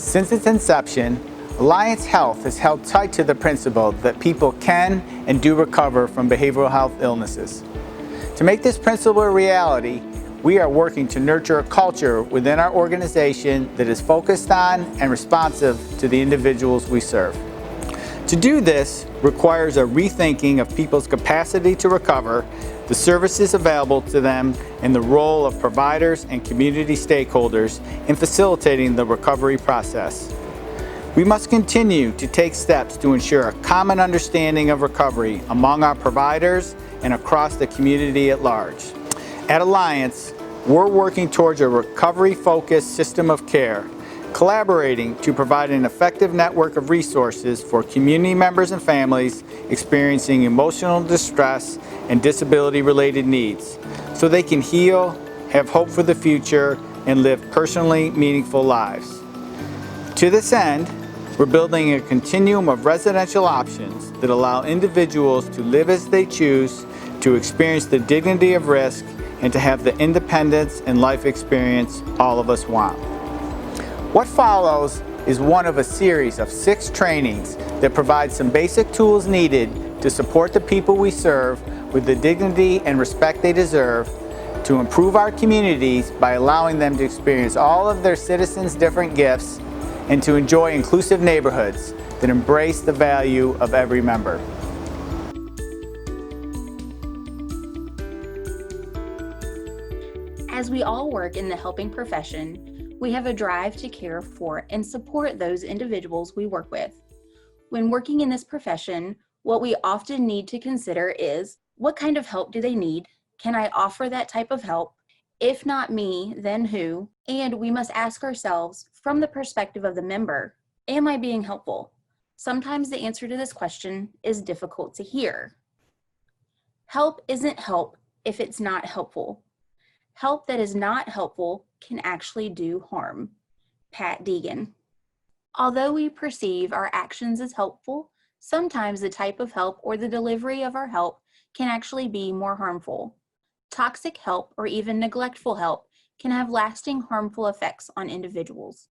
Since its inception, Alliance Health has held tight to the principle that people can and do recover from behavioral health illnesses. To make this principle a reality, we are working to nurture a culture within our organization that is focused on and responsive to the individuals we serve. To do this requires a rethinking of people's capacity to recover, the services available to them, and the role of providers and community stakeholders in facilitating the recovery process. We must continue to take steps to ensure a common understanding of recovery among our providers and across the community at large. At Alliance, we're working towards a recovery-focused system of care, collaborating to provide an effective network of resources for community members and families experiencing emotional distress and disability-related needs, so they can heal, have hope for the future, and live personally meaningful lives. To this end, we're building a continuum of residential options that allow individuals to live as they choose, to experience the dignity of risk, and to have the independence and life experience all of us want. What follows is one of a series of 6 trainings that provide some basic tools needed to support the people we serve with the dignity and respect they deserve, to improve our communities by allowing them to experience all of their citizens' different gifts, and to enjoy inclusive neighborhoods that embrace the value of every member. As we all work in the helping profession, we have a drive to care for and support those individuals we work with. When working in this profession, what we often need to consider is, what kind of help do they need? Can I offer that type of help? If not me, then who? And we must ask ourselves, from the perspective of the member, am I being helpful? Sometimes the answer to this question is difficult to hear. Help isn't help if it's not helpful. Help that is not helpful can actually do harm. Pat Deegan. Although we perceive our actions as helpful, sometimes the type of help or the delivery of our help can actually be more harmful. Toxic help or even neglectful help can have lasting harmful effects on individuals.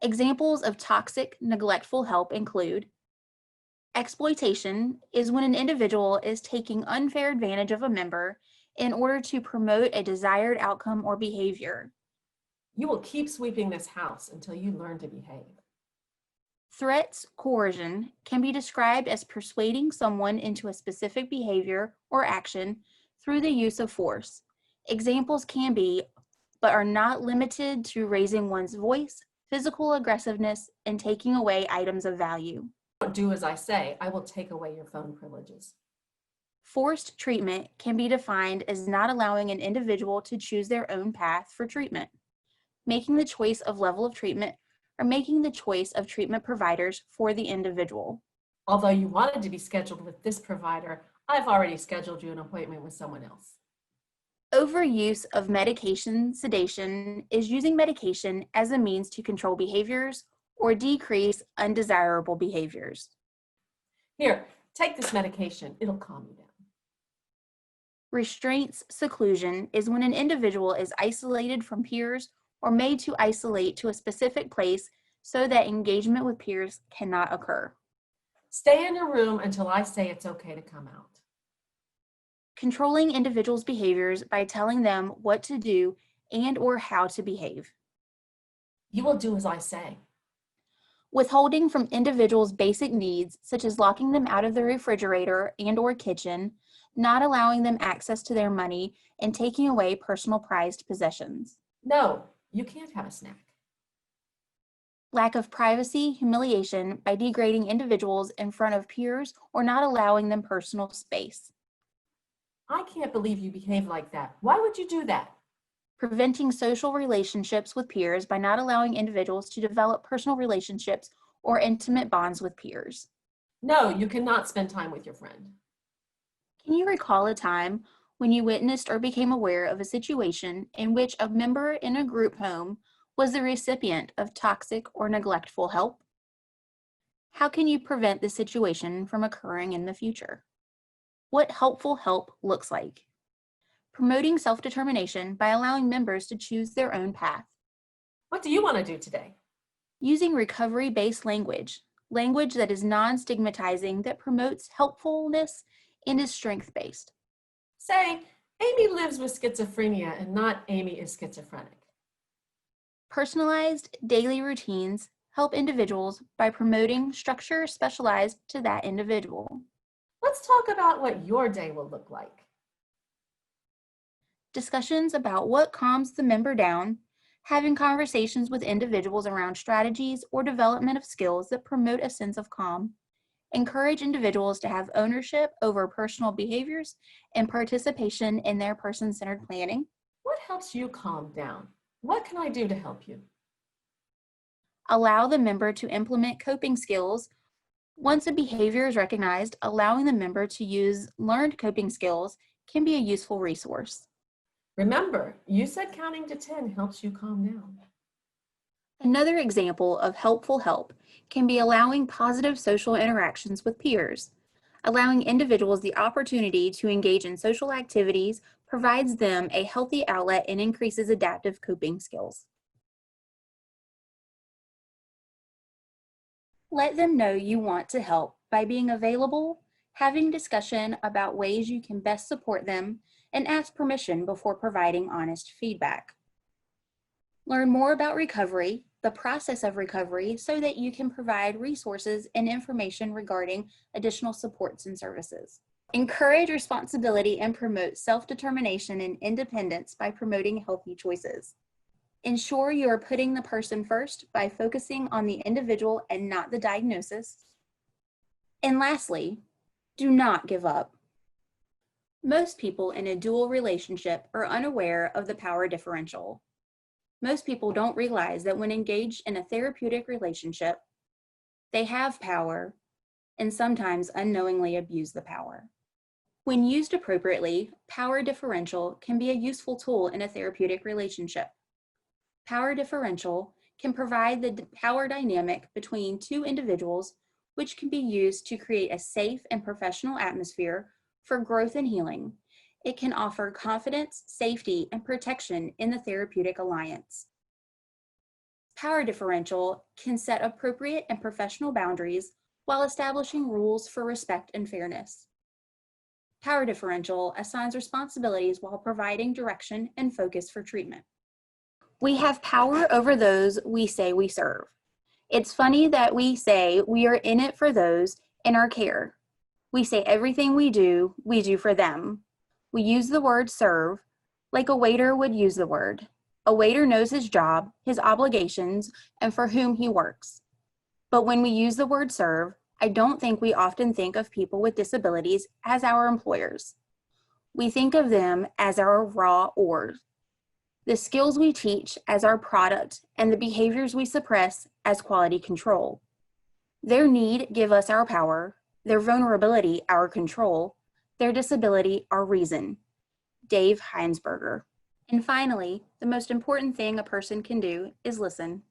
Examples of toxic, neglectful help include exploitation is when an individual is taking unfair advantage of a member in order to promote a desired outcome or behavior. You will keep sweeping this house until you learn to behave. Threats, coercion can be described as persuading someone into a specific behavior or action through the use of force. Examples can be, but are not limited to, raising one's voice, physical aggressiveness, and taking away items of value. Don't do as I say, I will take away your phone privileges. Forced treatment can be defined as not allowing an individual to choose their own path for treatment, making the choice of level of treatment, or making the choice of treatment providers for the individual. Although you wanted to be scheduled with this provider, I've already scheduled you an appointment with someone else. Overuse of medication sedation is using medication as a means to control behaviors or decrease undesirable behaviors. Here, take this medication, it'll calm you down. Restraints seclusion is when an individual is isolated from peers or made to isolate to a specific place so that engagement with peers cannot occur. Stay in your room until I say it's okay to come out. Controlling individuals' behaviors by telling them what to do and or how to behave. You will do as I say. Withholding from individuals' basic needs, such as locking them out of the refrigerator and or kitchen, not allowing them access to their money, and taking away personal prized possessions. No, you can't have a snack. Lack of privacy, humiliation by degrading individuals in front of peers or not allowing them personal space. I can't believe you behave like that. Why would you do that? Preventing social relationships with peers by not allowing individuals to develop personal relationships or intimate bonds with peers. No, you cannot spend time with your friend. Can you recall a time when you witnessed or became aware of a situation in which a member in a group home was the recipient of toxic or neglectful help? How can you prevent this situation from occurring in the future? What helpful help looks like. Promoting self-determination by allowing members to choose their own path. What do you want to do today? Using recovery-based language, language that is non-stigmatizing, that promotes helpfulness and is strength-based. Say, Amy lives with schizophrenia and not Amy is schizophrenic. Personalized daily routines help individuals by promoting structure specialized to that individual. Let's talk about what your day will look like. Discussions about what calms the member down, having conversations with individuals around strategies or development of skills that promote a sense of calm, encourage individuals to have ownership over personal behaviors and participation in their person-centered planning. What helps you calm down? What can I do to help you? Allow the member to implement coping skills. Once a behavior is recognized, allowing the member to use learned coping skills can be a useful resource. Remember, you said counting to 10 helps you calm down. Another example of helpful help can be allowing positive social interactions with peers. Allowing individuals the opportunity to engage in social activities provides them a healthy outlet and increases adaptive coping skills. Let them know you want to help by being available, having discussion about ways you can best support them, and ask permission before providing honest feedback. Learn more about recovery, the process of recovery, so that you can provide resources and information regarding additional supports and services. Encourage responsibility and promote self-determination and independence by promoting healthy choices. Ensure you are putting the person first by focusing on the individual and not the diagnosis. And lastly, do not give up. Most people in a dual relationship are unaware of the power differential. Most people don't realize that when engaged in a therapeutic relationship, they have power and sometimes unknowingly abuse the power. When used appropriately, power differential can be a useful tool in a therapeutic relationship. Power differential can provide the power dynamic between two individuals, which can be used to create a safe and professional atmosphere for growth and healing. It can offer confidence, safety, and protection in the therapeutic alliance. Power differential can set appropriate and professional boundaries while establishing rules for respect and fairness. Power differential assigns responsibilities while providing direction and focus for treatment. We have power over those we say we serve. It's funny that we say we are in it for those in our care. We say everything we do for them. We use the word serve like a waiter would use the word. A waiter knows his job, his obligations, and for whom he works. But when we use the word serve, I don't think we often think of people with disabilities as our employers. We think of them as our raw ores. The skills we teach as our product and the behaviors we suppress as quality control. Their need give us our power, their vulnerability our control, their disability our reason. Dave Heinsberger. And finally, the most important thing a person can do is listen.